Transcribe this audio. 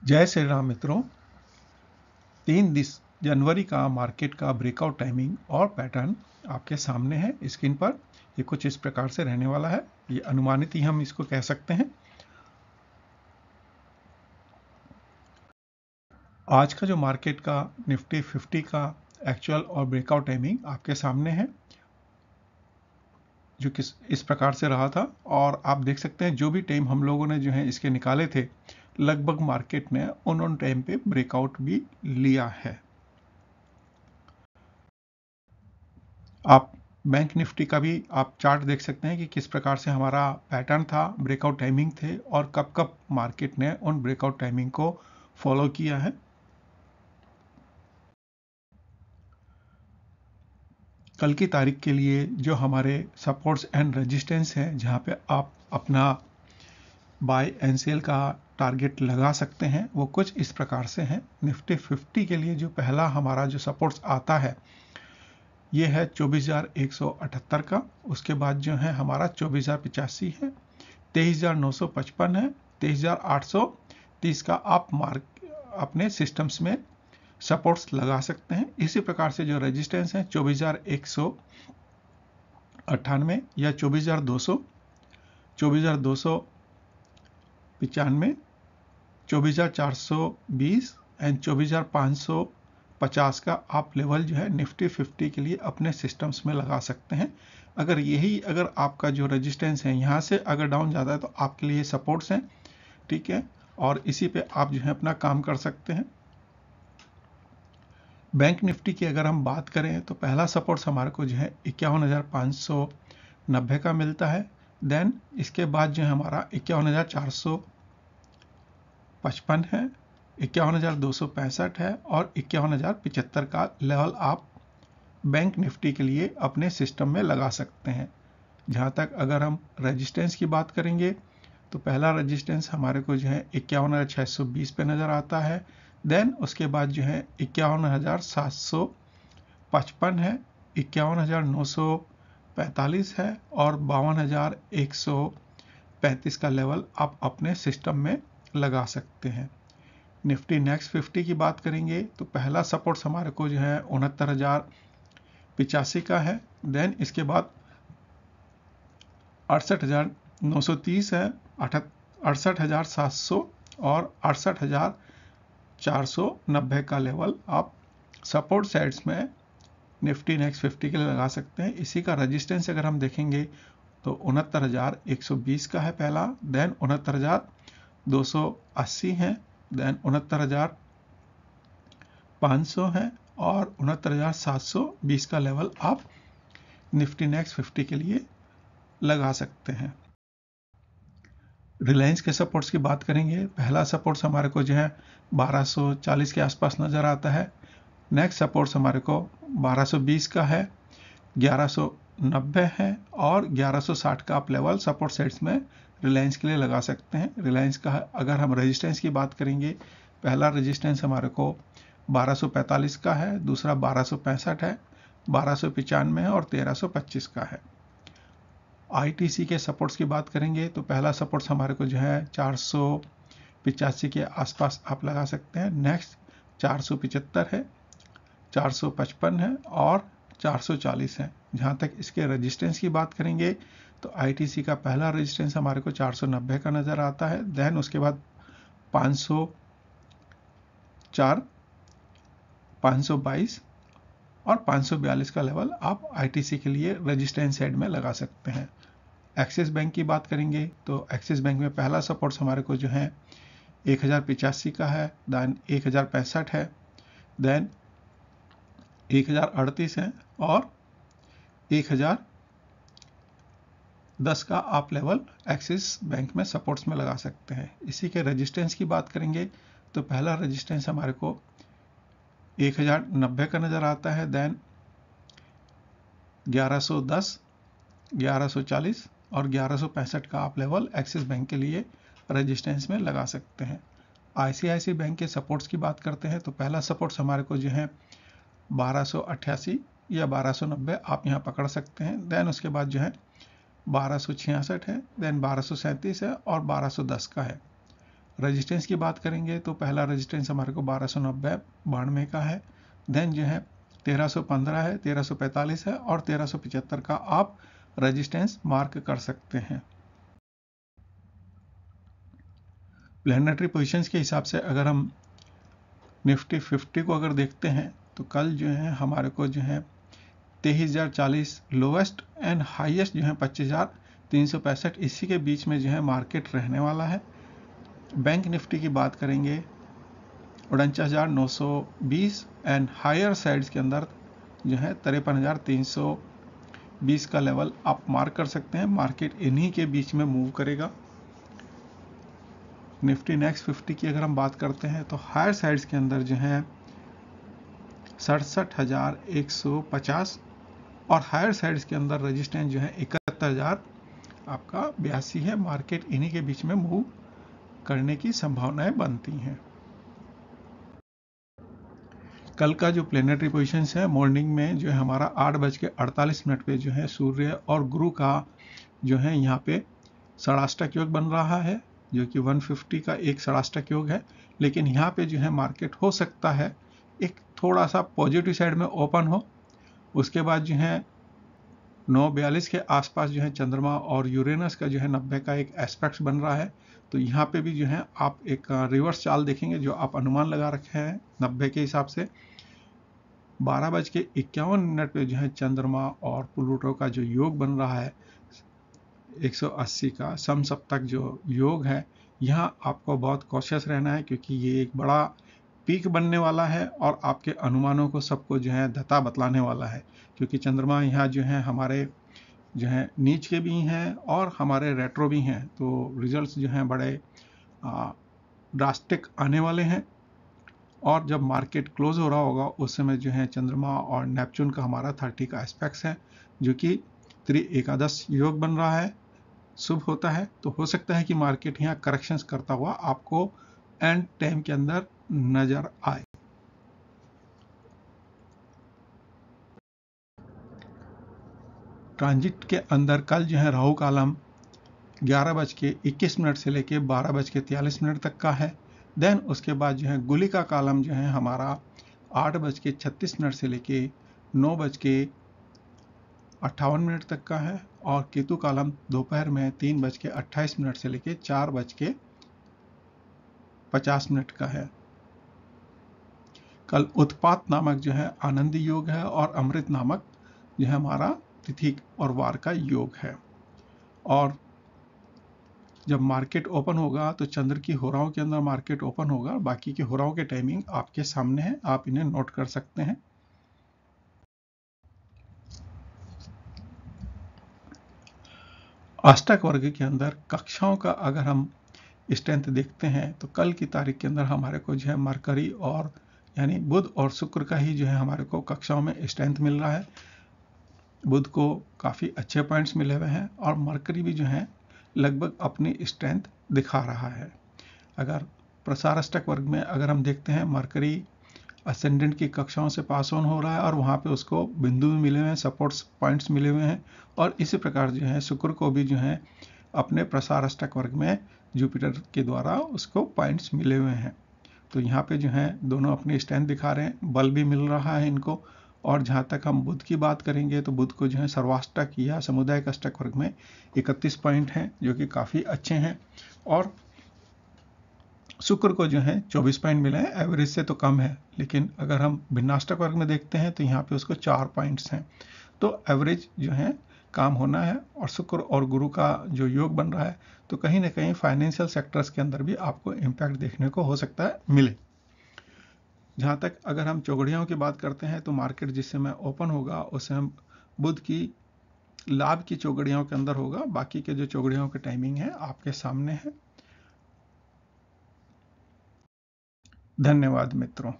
जय श्री राम मित्रों। 3 जनवरी का मार्केट का ब्रेकआउट टाइमिंग और पैटर्न आपके सामने है स्क्रीन पर। ये कुछ इस प्रकार से रहने वाला है। ये अनुमानित ही हम इसको कह सकते हैं। आज का जो मार्केट का निफ्टी 50 का एक्चुअल और ब्रेकआउट टाइमिंग आपके सामने है, जो किस इस प्रकार से रहा था। और आप देख सकते हैं जो भी टाइम हम लोगों ने जो है इसके निकाले थे, लगभग मार्केट ने उन टाइम पे ब्रेकआउट भी लिया है। आप बैंक निफ्टी का भी आप चार्ट देख सकते हैं कि किस प्रकार से हमारा पैटर्न था, ब्रेकआउट टाइमिंग थे और कब कब मार्केट ने उन ब्रेकआउट टाइमिंग को फॉलो किया है। कल की तारीख के लिए जो हमारे सपोर्ट्स एंड रेजिस्टेंस हैं, जहां पे आप अपना बाय एंड सेल का टारगेट लगा सकते हैं, वो कुछ इस प्रकार से हैं। निफ्टी 50 के लिए जो पहला हमारा जो सपोर्ट्स आता है ये है 24,178 का। उसके बाद जो है हमारा 24,085 है, 23,955 है, 23,830 का आप अपने सिस्टम्स में सपोर्ट्स लगा सकते हैं। इसी प्रकार से जो रेजिस्टेंस है 24,198 या 24,200, 24,295, 24,420 एंड 24,550 का आप लेवल जो है निफ्टी 50 के लिए अपने सिस्टम्स में लगा सकते हैं। अगर आपका जो रेजिस्टेंस है यहाँ से अगर डाउन जाता है तो आपके लिए सपोर्ट्स हैं, ठीक है। और इसी पे आप जो है अपना काम कर सकते हैं। बैंक निफ्टी की अगर हम बात करें तो पहला सपोर्ट्स हमारे को जो है 51,590 का मिलता है। देन इसके बाद जो है हमारा 51,455 है, 51,265 है और 51,075 का लेवल आप बैंक निफ्टी के लिए अपने सिस्टम में लगा सकते हैं। जहां तक अगर हम रेजिस्टेंस की बात करेंगे तो पहला रेजिस्टेंस हमारे को जो है 51,620 पे नज़र आता है। देन उसके बाद जो है 51,755 है, 51,945 है और 52,135 का लेवल आप अपने सिस्टम में लगा सकते हैं। निफ्टी नेक्स्ट 50 की बात करेंगे तो पहला सपोर्ट हमारे को जो है 69,085 का है। देन इसके बाद 68,930 है, 68,700 और 68,490 का लेवल आप सपोर्ट साइड्स में निफ्टी नेक्स्ट 50 के लिए लगा सकते हैं। इसी का रेजिस्टेंस अगर हम देखेंगे तो 69,120 का है पहला, देन 69,280 है, देन 69,500 है और 69,720 का लेवल आप निफ्टी नेक्स्ट 50 के लिए लगा सकते हैं। रिलायंस के सपोर्ट्स की बात करेंगे, पहला सपोर्ट्स हमारे को जो है 1240 के आसपास नज़र आता है। नेक्स्ट सपोर्ट्स हमारे को 1220 का है, 1190 है और 1160 का आप लेवल सपोर्ट सेट्स में रिलायंस के लिए लगा सकते हैं। रिलायंस का अगर हम रेजिस्टेंस की बात करेंगे, पहला रेजिस्टेंस हमारे को 1245 का है, दूसरा 1265 है, 1295 है और 1325 का है। आईटीसी के सपोर्ट्स की बात करेंगे तो पहला सपोर्ट्स हमारे को जो है 485 के आसपास आप लगा सकते हैं। नेक्स्ट 475 है, 455 है और 440 है। जहां तक इसके रेजिस्टेंस की बात करेंगे तो आईटीसी का पहला रेजिस्टेंस हमारे को 490 का नज़र आता है। देन उसके बाद 504, 522 और 542 का लेवल आप आईटीसी के लिए रेजिस्टेंस साइड में लगा सकते हैं। एक्सिस बैंक की बात करेंगे तो एक्सिस बैंक में पहला सपोर्ट हमारे को जो है 1085 का है, देन 1065 है, देन 1038 है और 1010 का आप लेवल एक्सिस बैंक में सपोर्ट्स में लगा सकते हैं। इसी के रेजिस्टेंस की बात करेंगे तो पहला रेजिस्टेंस हमारे को 1090 का नज़र आता है, देन 1110, 1140 और 1165 का आप लेवल एक्सिस बैंक के लिए रेजिस्टेंस में लगा सकते हैं। आईसीआईसी बैंक के सपोर्ट्स की बात करते हैं तो पहला सपोर्ट्स हमारे को जो है 1288 या 1290 आप यहाँ पकड़ सकते हैं। देन उसके बाद जो है 1266 है, देन 1237 है और 1210 का है। रेजिस्टेंस की बात करेंगे तो पहला रेजिस्टेंस हमारे को 1290-92 का है। देन जो है 1315 है, 1345 है और 1375 का आप रेजिस्टेंस मार्क कर सकते हैं। प्लैनेटरी पोजीशंस के हिसाब से अगर हम निफ्टी 50 को अगर देखते हैं तो कल जो है हमारे को जो है 23,040 लोवेस्ट एंड हाईएस्ट जो है 25,365, इसी के बीच में जो है मार्केट रहने वाला है। बैंक निफ्टी की बात करेंगे 49,920 एंड हायर साइड्स के अंदर जो है 53,320 का लेवल आप मार्क कर सकते हैं। मार्केट इन्हीं के बीच में मूव करेगा। निफ्टी नेक्स्ट 50 की अगर हम बात करते हैं तो हायर साइड्स के अंदर जो है 67,150 और हायर साइड्स के अंदर रेजिस्टेंस जो है 71,000 आपका 82 है। मार्केट इन्हीं के बीच में मूव करने की संभावनाएं बनती हैं। कल का जो प्लेनेटरी पोजीशंस है मॉर्निंग में जो है हमारा 8:48 पे जो है सूर्य और गुरु का जो है यहाँ पे षडाष्टक योग बन रहा है, जो कि 150 का एक षडाष्टक योग है। लेकिन यहाँ पे जो है मार्केट हो सकता है एक थोड़ा सा पॉजिटिव साइड में ओपन हो। उसके बाद जो है 9:42 के आसपास जो है चंद्रमा और यूरेनस का जो है 90 का एक एस्पेक्ट बन रहा है। तो यहाँ पे भी जो है आप एक रिवर्स चाल देखेंगे जो आप अनुमान लगा रखे हैं 90 के हिसाब से। 12:51 पे जो है चंद्रमा और प्लूटो का जो योग बन रहा है 180 का समसप्तक जो योग है, यहाँ आपको बहुत कॉशियस रहना है क्योंकि ये एक बड़ा पीक बनने वाला है और आपके अनुमानों को सबको जो है धता बतलाने वाला है। क्योंकि चंद्रमा यहाँ जो है हमारे जो है नीच के भी हैं और हमारे रेट्रो भी हैं, तो रिजल्ट्स जो हैं बड़े ड्रास्टिक आने वाले हैं। और जब मार्केट क्लोज हो रहा होगा उस समय जो है चंद्रमा और नेपच्यून का हमारा 30 का एस्पेक्ट है, जो कि त्रि-एकादश योग बन रहा है, शुभ होता है। तो हो सकता है कि मार्केट यहाँ करेक्शंस करता हुआ आपको एंड टाइम के अंदर नजर आए। ट्रांजिट के अंदर कल जो है राहु कालम 11:21 से लेके 12:43 तक का है। देन उसके बाद जो है गुली का कालम जो है हमारा 8:36 से लेके 9:58 तक का है और केतु कालम दोपहर में 3:28 से लेके 4:50 का है। कल उत्पात नामक जो है आनंदी योग है और अमृत नामक जो है हमारा तिथि और वार का योग है। और जब मार्केट ओपन होगा तो चंद्र की होराओं के अंदर मार्केट ओपन होगा। बाकी की होराओं के टाइमिंग आपके सामने है, आप इन्हें नोट कर सकते हैं। अष्टक वर्ग के अंदर कक्षाओं का अगर हम स्ट्रेंथ देखते हैं तो कल की तारीख के अंदर हमारे को जो है मरकरी और यानी बुध और शुक्र का ही जो है हमारे को कक्षाओं में स्ट्रेंथ मिल रहा है। बुध को काफ़ी अच्छे पॉइंट्स मिले हुए हैं और मरकरी भी जो है लगभग अपनी स्ट्रेंथ दिखा रहा है। अगर प्रसार अष्टक वर्ग में अगर हम देखते हैं मरकरी असेंडेंट की कक्षाओं से पास ऑन हो रहा है और वहाँ पे उसको बिंदु भी मिले हुए हैं, सपोर्ट्स पॉइंट्स मिले हुए हैं। और इसी प्रकार जो है शुक्र को भी जो है अपने प्रसार अष्टक वर्ग में जुपिटर के द्वारा उसको पॉइंट्स मिले हुए हैं। तो यहाँ पे जो है दोनों अपनी स्ट्रेंथ दिखा रहे हैं, बल भी मिल रहा है इनको। और जहाँ तक हम बुध की बात करेंगे तो बुध को जो है सर्वाष्टक या समुदायिक अष्टक वर्ग में 31 पॉइंट हैं जो कि काफ़ी अच्छे हैं। और शुक्र को जो है 24 पॉइंट मिले हैं, एवरेज से तो कम है। लेकिन अगर हम भिन्नाष्टक वर्ग में देखते हैं तो यहाँ पे उसको 4 पॉइंट्स हैं, तो एवरेज जो है काम होना है। और शुक्र और गुरु का जो योग बन रहा है तो कहीं ना कहीं फाइनेंशियल सेक्टर्स के अंदर भी आपको इम्पैक्ट देखने को हो सकता है मिले। जहाँ तक अगर हम चौगड़ियों की बात करते हैं तो मार्केट जिस समय ओपन होगा उस समय बुध की लाभ की चौगड़ियों के अंदर होगा। बाकी के जो चौगड़ियों के टाइमिंग है आपके सामने है। धन्यवाद मित्रों।